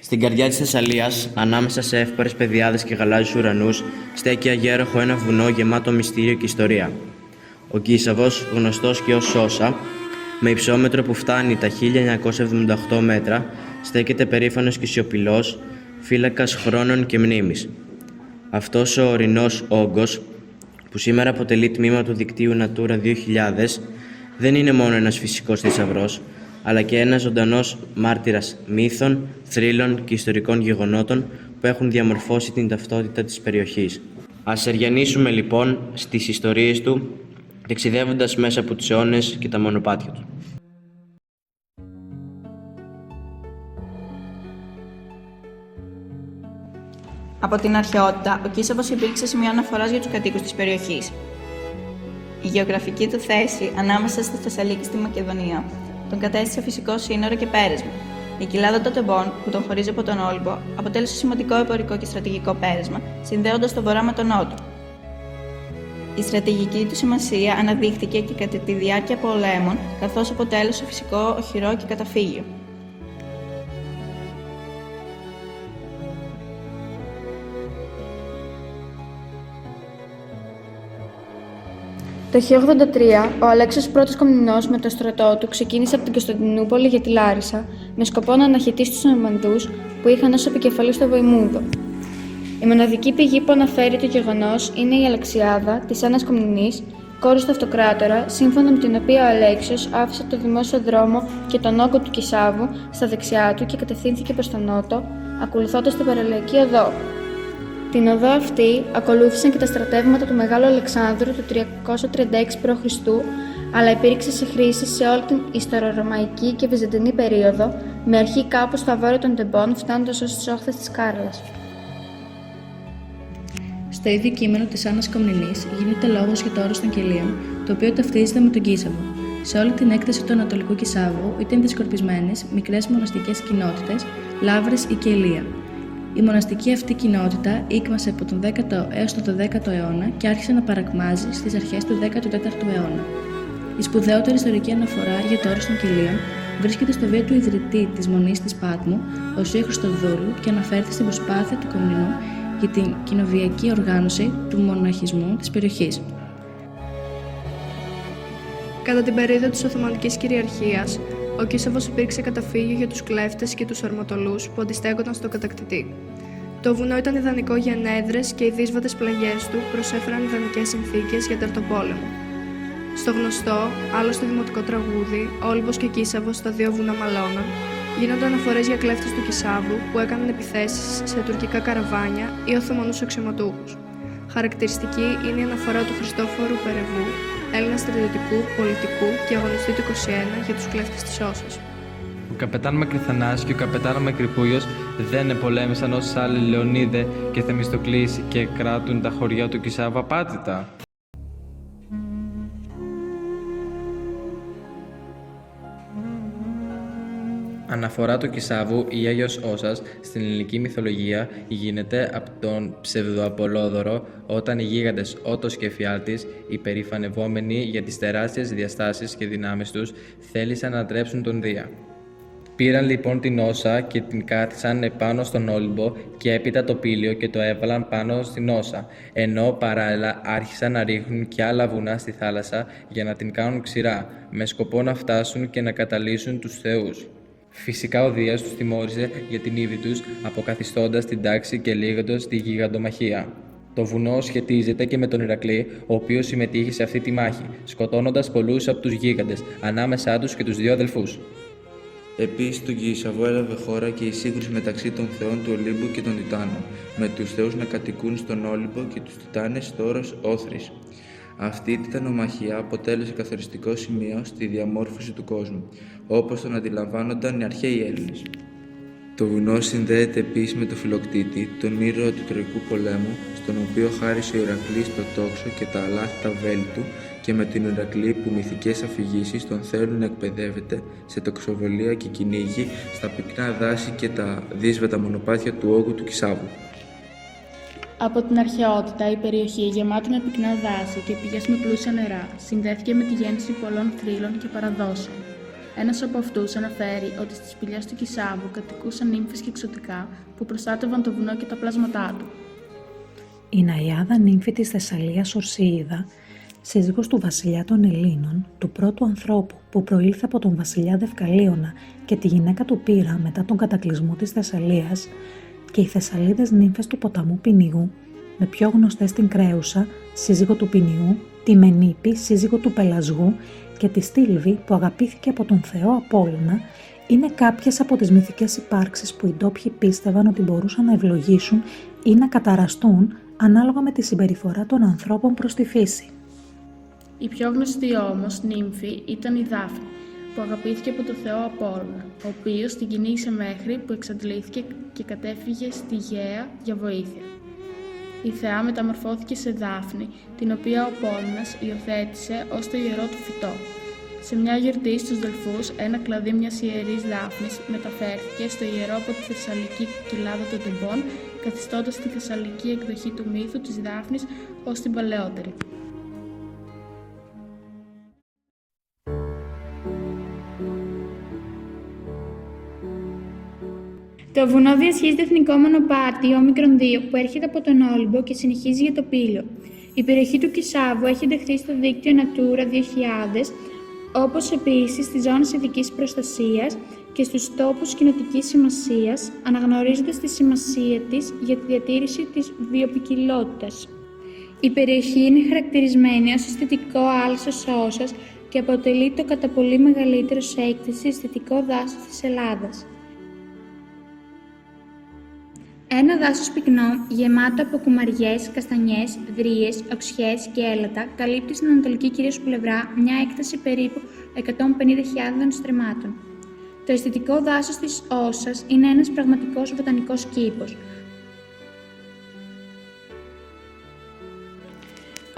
Στην καρδιά της Θεσσαλίας, ανάμεσα σε εύπορες πεδιάδες και γαλάζιους ουρανούς, στέκει αγέροχο ένα βουνό γεμάτο μυστήριο και ιστορία. Ο Κίσαβος, γνωστός και ως Σόσα, με υψόμετρο που φτάνει τα 1978 μέτρα, στέκεται περήφανος και σιωπηλός, φύλακας χρόνων και μνήμης. Αυτός ο ορεινός όγκος, που σήμερα αποτελεί τμήμα του δικτύου Natura 2000, δεν είναι μόνο ένας φυσικός θησαυρός, αλλά και ένας ζωντανός μάρτυρας μύθων, θρύλων και ιστορικών γεγονότων που έχουν διαμορφώσει την ταυτότητα της περιοχής. Ας εριανίσουμε λοιπόν στις ιστορίες του, ταξιδεύοντας μέσα από τους αιώνες και τα μονοπάτια του. Από την αρχαιότητα, ο Κίσαβος υπήρξε σημείο αναφοράς για τους κατοίκους της περιοχής. Η γεωγραφική του θέση ανάμεσα στη Θεσσαλία και στη Μακεδονία τον κατέστησε φυσικό σύνορο και πέρασμα. Η κοιλάδα των Τεμπών, που τον χωρίζει από τον Όλυμπο, αποτέλεσε σημαντικό εμπορικό και στρατηγικό πέρασμα, συνδέοντας τον βορρά με τον νότο. Η στρατηγική του σημασία αναδείχθηκε και κατά τη διάρκεια πολέμων, καθώς αποτέλεσε φυσικό οχυρό και καταφύγιο. Το 1083, ο Αλέξιος Πρώτος Κομνηνός με το στρατό του ξεκίνησε από την Κωνσταντινούπολη για τη Λάρισα με σκοπό να αναχαιτήσει τους Νορμανδούς που είχαν ως επικεφαλής το Βοημούδο. Η μοναδική πηγή που αναφέρει το γεγονός είναι η Αλεξιάδα της Άννας Κομνηνής, κόρης του Αυτοκράτορα, σύμφωνα με την οποία ο Αλέξιος άφησε το δημόσιο δρόμο και τον όγκο του Κισάβου στα δεξιά του και κατευθύνθηκε προς τον νότο, ακολουθώντας την παραλιακή οδό. Την οδό αυτή ακολούθησαν και τα στρατεύματα του Μεγάλου Αλεξάνδρου του 336 π.Χ., αλλά υπήρξε σε χρήση σε όλη την ιστορορωμαϊκή και βυζαντινή περίοδο, με αρχή κάπου στα βόρεια των Τεμπών, φτάνοντας ως τις όχθες της Κάρλας. Στο ίδιο κείμενο της Άννας Κομνηνής γίνεται λόγος για το όρος των Κελίων, το οποίο ταυτίζεται με τον Κίσαβο. Σε όλη την έκταση του Ανατολικού Κισάβου ήταν διασκορπισμένες μικρές μοναστικές κοινότητες, λαύρες ή κελία. Η μοναστική αυτή κοινότητα ήκμασε από τον 10ο έως τον 12ο αιώνα και άρχισε να παρακμάζει στις αρχές του 14ου αιώνα. Η σπουδαιότερη ιστορική αναφορά για το όρος των Κελίων βρίσκεται στο βίο του ιδρυτή της Μονής της Πάτμου, ο Σ. Χριστοδούλου, και αναφέρεται στην προσπάθεια του Κομνηνού για την κοινοβιακή οργάνωση του μοναχισμού της περιοχής. Κατά την περίοδο της Οθωμανικής κυριαρχίας, ο Κίσαβος υπήρξε καταφύγιο για τους κλέφτες και τους αρματολούς που αντιστέκονταν στον κατακτητή. Το βουνό ήταν ιδανικό για ενέδρες και οι δύσβατες πλαγιές του προσέφεραν ιδανικές συνθήκες για τερτοπόλεμο. Στο γνωστό, άλλωστε δημοτικό τραγούδι, Όλυμπος και Κίσαβος, τα δύο βουνά μαλώναν, γίνονται αναφορές για κλέφτες του Κισάβου που έκαναν επιθέσεις σε τουρκικά καραβάνια ή Οθωμανούς αξιωματούχους. Χαρακτηριστική είναι η αναφορά του Χριστόφορου Περεβού, Έλληνα στρατιωτικού, πολιτικού και αγωνιστή του 21 για τους κλέφτες της Όσας. Ο καπετάν Μακριθανάς και ο καπετάν Μακρυπούλιος δεν επολέμησαν ως άλλοι Λεωνίδε και Θεμιστοκλής και κράτουν τα χωριά του Κισάβου απάτητα. Αναφορά του Κισάβου ή Άγιος Όσας στην ελληνική μυθολογία γίνεται από τον ψευδοαπολόδωρο όταν οι γίγαντες Ότος και Εφιάλτης, υπερηφανευόμενοι για τις τεράστιες διαστάσεις και δυνάμεις τους, θέλησαν να ανατρέψουν τον Δία. Πήραν λοιπόν την Όσα και την κάθισαν επάνω στον Όλυμπο και έπειτα το Πήλιο και το έβαλαν πάνω στην Όσα, ενώ παράλληλα άρχισαν να ρίχνουν και άλλα βουνά στη θάλασσα για να την κάνουν ξηρά, με σκοπό να φτάσουν και να καταλύσουν τους θεούς. Φυσικά ο Δίας τους τιμώρησε για την ύβρι τους, αποκαθιστώντας την τάξη και λίγοντας τη γιγαντομαχία. Το βουνό σχετίζεται και με τον Ηρακλή, ο οποίος συμμετείχε σε αυτή τη μάχη, σκοτώνοντας πολλούς από τους γίγαντες, ανάμεσά τους και τους δύο αδελφούς. Επίσης, στον Κίσαβο έλαβε χώρα και η σύγκρουση μεταξύ των θεών του Ολύμπου και των Τιτάνων, με τους θεούς να κατοικούν στον Όλυμπο και τους Τιτάνες στο όρος Όθρης. Αυτή η τιτανομαχία αποτέλεσε καθοριστικό σημείο στη διαμόρφωση του κόσμου, όπως τον αντιλαμβάνονταν οι αρχαίοι Έλληνες. Το βουνό συνδέεται επίσης με τον Φιλοκτήτη, τον ήρωα του Τροϊκού πολέμου, στον οποίο χάρισε ο Ηρακλής το τόξο και τα αλάθητα βέλη του, και με την Ηρακλή που μυθικές αφηγήσεις τον θέλουν να εκπαιδεύεται σε τοξοβολία και κυνήγι στα πυκνά δάση και τα δύσβατα μονοπάτια του όγκου του Κισάβου. Από την αρχαιότητα, η περιοχή, γεμάτη με πυκνά δάση και πηγές με πλούσια νερά, συνδέθηκε με τη γέννηση πολλών θρύλων και παραδόσεων. Ένας από αυτούς αναφέρει ότι στις σπηλιές του Κισάβου κατοικούσαν νύμφες και εξωτικά που προστάτευαν το βουνό και τα πλάσματά του. Η Ναϊάδα νύμφη της Θεσσαλίας Ορσιίδα, σύζυγος του βασιλιά των Ελλήνων, του πρώτου ανθρώπου που προήλθε από τον βασιλιά Δευκαλίωνα και τη γυναίκα του Πύρα μετά τον κατακλυσμό της Θεσσαλίας, και οι Θεσσαλίδες νύμφες του ποταμού Ποινιού, με πιο γνωστές την Κρέουσα, σύζυγο του Ποινιού, τη Μενίπη, σύζυγο του Πελασγού, και τη Στήλβη που αγαπήθηκε από τον θεό Απόλλωνα, είναι κάποιες από τις μυθικές υπάρξεις που οι ντόπιοι πίστευαν ότι μπορούσαν να ευλογήσουν ή να καταραστούν ανάλογα με τη συμπεριφορά των ανθρώπων προς τη φύση. Η πιο γνωστή όμως νύμφη ήταν η Δάφνη, που αγαπήθηκε από τον θεό Απόλλωνα, ο οποίος την κυνήγησε μέχρι που εξαντλήθηκε και κατέφυγε στη Γαία για βοήθεια. Η θεά μεταμορφώθηκε σε Δάφνη, την οποία ο Απόλλωνας υιοθέτησε ως το ιερό του φυτό. Σε μια γιορτή στους Δελφούς, ένα κλαδί μιας ιερής Δάφνης μεταφέρθηκε στο ιερό από τη Θεσσαλική κοιλάδα των Τεμπών, καθιστώντας τη θεσσαλική εκδοχή του μύθου της Δάφνης ως την παλαιότερη. Το βουνό διασχίζει το εθνικό μονοπάτι Όμικρον 2 που έρχεται από τον Όλυμπο και συνεχίζει για το Πύλιο. Η περιοχή του Κισάβου έχει ενταχθεί στο δίκτυο Natura 2000, όπως επίσης στις ζώνες ειδικής προστασίας και στους τόπους κοινοτικής σημασίας, αναγνωρίζοντας τη σημασία της για τη διατήρηση της βιοποικιλότητας. Η περιοχή είναι χαρακτηρισμένη ως αισθητικό άλσος Σώσας και αποτελεί το κατά πολύ μεγαλύτερο σε έκταση αισθητικό δάσος της Ελλάδας. Ένα δάσος πυκνό, γεμάτο από κουμαριές, καστανιές, δρύες, οξιές και έλατα, καλύπτει στην ανατολική κυρίως πλευρά μια έκταση περίπου 150.000 στρεμμάτων. Το αισθητικό δάσος της Όσας είναι ένας πραγματικός βοτανικός κήπος.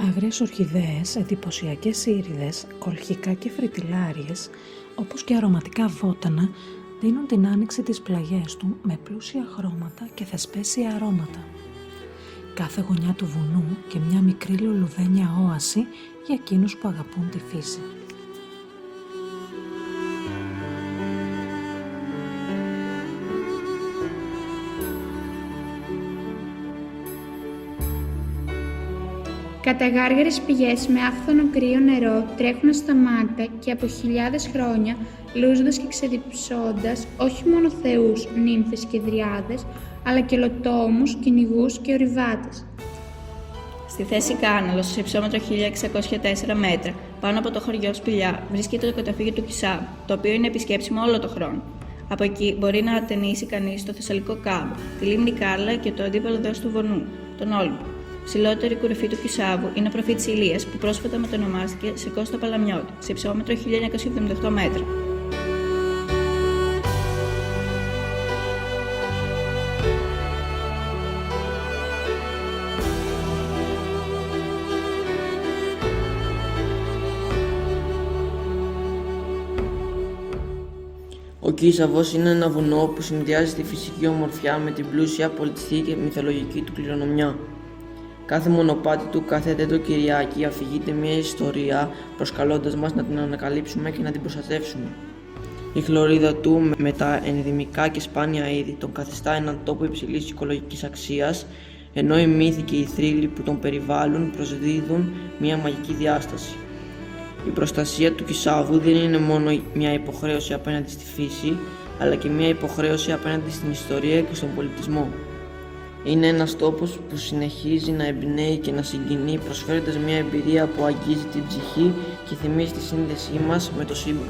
Άγριες ορχιδέες, εντυπωσιακές ήριδες, κολχικά και φρυτιλάριες, όπως και αρωματικά βότανα, δίνουν την άνοιξη τις πλαγιές του με πλούσια χρώματα και θεσπέσια αρώματα. Κάθε γωνιά του βουνού και μια μικρή λουλουδένια όαση για εκείνους που αγαπούν τη φύση. Καταγάργαρες πηγές με άφθονο κρύο νερό τρέχουν ασταμάτητα και από χιλιάδες χρόνια, λούζοντας και ξεδιψώντας όχι μόνο θεούς, νύμφες και δριάδες, αλλά και λωτόμους, κυνηγούς και ορειβάτες. Στη θέση Κάναλος, σε υψόμετρο 1604 μέτρα, πάνω από το χωριό Σπηλιά, βρίσκεται το καταφύγιο του Κισάβου, το οποίο είναι επισκέψιμο όλο τον χρόνο. Από εκεί μπορεί να ατενίσει κανείς το Θεσσαλικό κάμπο, τη λίμνη Κάρλα και το αντίπαλο δέος του Βορνού, τον Όλυμπο. Ψηλότερη κορυφή του Κισάβου είναι ο προφήτης Ηλίας, που πρόσφατα μετονομάστηκε σε Κώστα Παλαμιώτη, σε υψόμετρο 1978 μέτρα. Ο Κίσαβος είναι ένα βουνό που συνδυάζει τη φυσική ομορφιά με την πλούσια πολιτιστική και μυθολογική του κληρονομιά. Κάθε μονοπάτι του, κάθε τέτοιο Κυριάκη αφηγείται μια ιστορία, προσκαλώντας μας να την ανακαλύψουμε και να την προστατεύσουμε. Η χλωρίδα του με τα ενδυμικά και σπάνια είδη τον καθιστά έναν τόπο υψηλής οικολογικής αξίας, ενώ οι μύθοι και οι θρύλοι που τον περιβάλλουν προσδίδουν μια μαγική διάσταση. Η προστασία του Κισάβου δεν είναι μόνο μια υποχρέωση απέναντι στη φύση, αλλά και μια υποχρέωση απέναντι στην ιστορία και στον πολιτισμό. Είναι ένας τόπος που συνεχίζει να εμπνέει και να συγκινεί, προσφέροντας μια εμπειρία που αγγίζει την ψυχή και θυμίζει τη σύνδεσή μας με το σύμπαν.